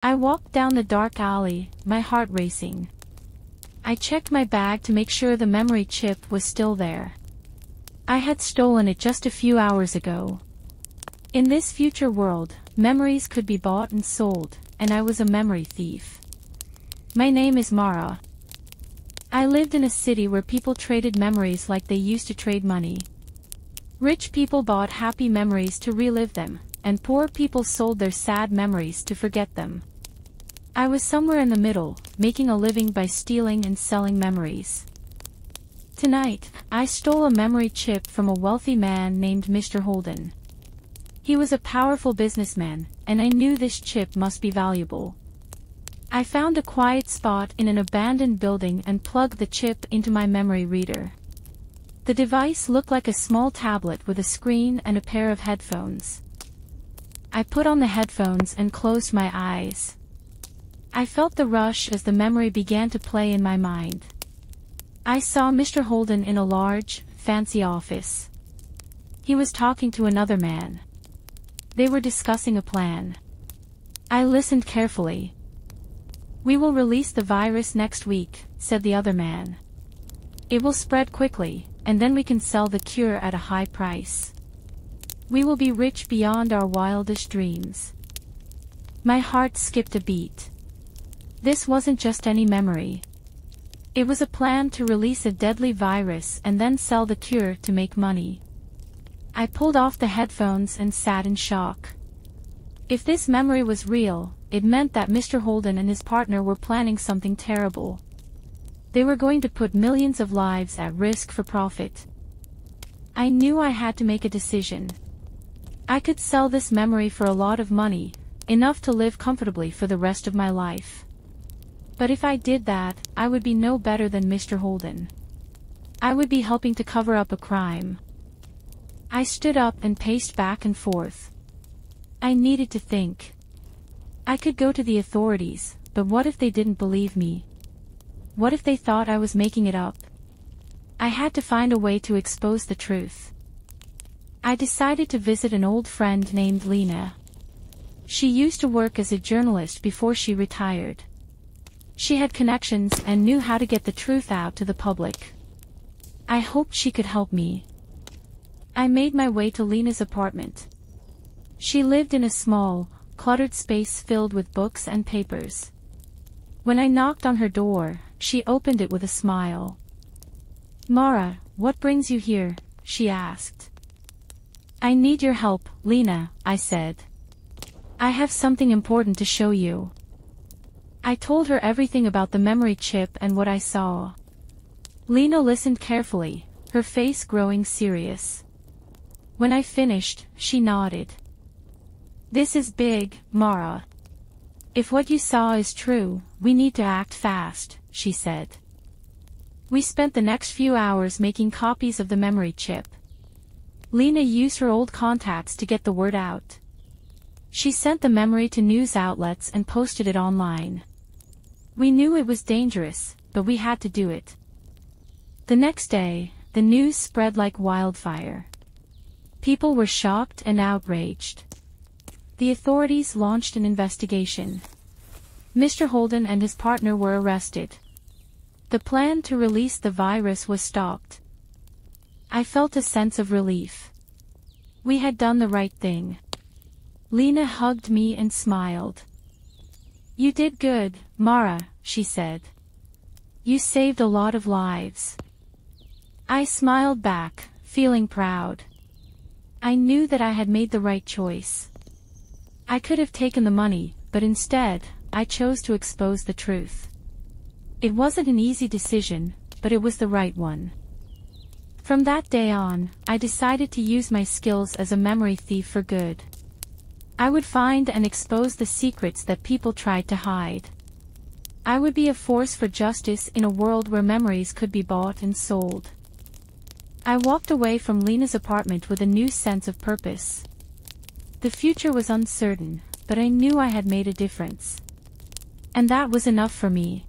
I walked down the dark alley, my heart racing. I checked my bag to make sure the memory chip was still there. I had stolen it just a few hours ago. In this future world, memories could be bought and sold, and I was a memory thief. My name is Mara. I lived in a city where people traded memories like they used to trade money. Rich people bought happy memories to relive them, and poor people sold their sad memories to forget them. I was somewhere in the middle, making a living by stealing and selling memories. Tonight, I stole a memory chip from a wealthy man named Mr. Holden. He was a powerful businessman, and I knew this chip must be valuable. I found a quiet spot in an abandoned building and plugged the chip into my memory reader. The device looked like a small tablet with a screen and a pair of headphones. I put on the headphones and closed my eyes. I felt the rush as the memory began to play in my mind. I saw Mr. Holden in a large, fancy office. He was talking to another man. They were discussing a plan. I listened carefully. "We will release the virus next week," said the other man. "It will spread quickly, and then we can sell the cure at a high price. We will be rich beyond our wildest dreams." My heart skipped a beat. This wasn't just any memory. It was a plan to release a deadly virus and then sell the cure to make money. I pulled off the headphones and sat in shock. If this memory was real, it meant that Mr. Holden and his partner were planning something terrible. They were going to put millions of lives at risk for profit. I knew I had to make a decision. I could sell this memory for a lot of money, enough to live comfortably for the rest of my life. But if I did that, I would be no better than Mr. Holden. I would be helping to cover up a crime. I stood up and paced back and forth. I needed to think. I could go to the authorities, but what if they didn't believe me? What if they thought I was making it up? I had to find a way to expose the truth. I decided to visit an old friend named Lena. She used to work as a journalist before she retired. She had connections and knew how to get the truth out to the public. I hoped she could help me. I made my way to Lena's apartment. She lived in a small, cluttered space filled with books and papers. When I knocked on her door, she opened it with a smile. "Mara, what brings you here?" she asked. "I need your help, Lena," I said. "I have something important to show you." I told her everything about the memory chip and what I saw. Lena listened carefully, her face growing serious. When I finished, she nodded. "This is big, Mara. If what you saw is true, we need to act fast," she said. We spent the next few hours making copies of the memory chip. Lena used her old contacts to get the word out. She sent the memory to news outlets and posted it online. We knew it was dangerous, but we had to do it. The next day, the news spread like wildfire. People were shocked and outraged. The authorities launched an investigation. Mr. Holden and his partner were arrested. The plan to release the virus was stopped. I felt a sense of relief. We had done the right thing. Lena hugged me and smiled. "You did good, Mara," she said. "You saved a lot of lives." I smiled back, feeling proud. I knew that I had made the right choice. I could have taken the money, but instead, I chose to expose the truth. It wasn't an easy decision, but it was the right one. From that day on, I decided to use my skills as a memory thief for good. I would find and expose the secrets that people tried to hide. I would be a force for justice in a world where memories could be bought and sold. I walked away from Lena's apartment with a new sense of purpose. The future was uncertain, but I knew I had made a difference. And that was enough for me.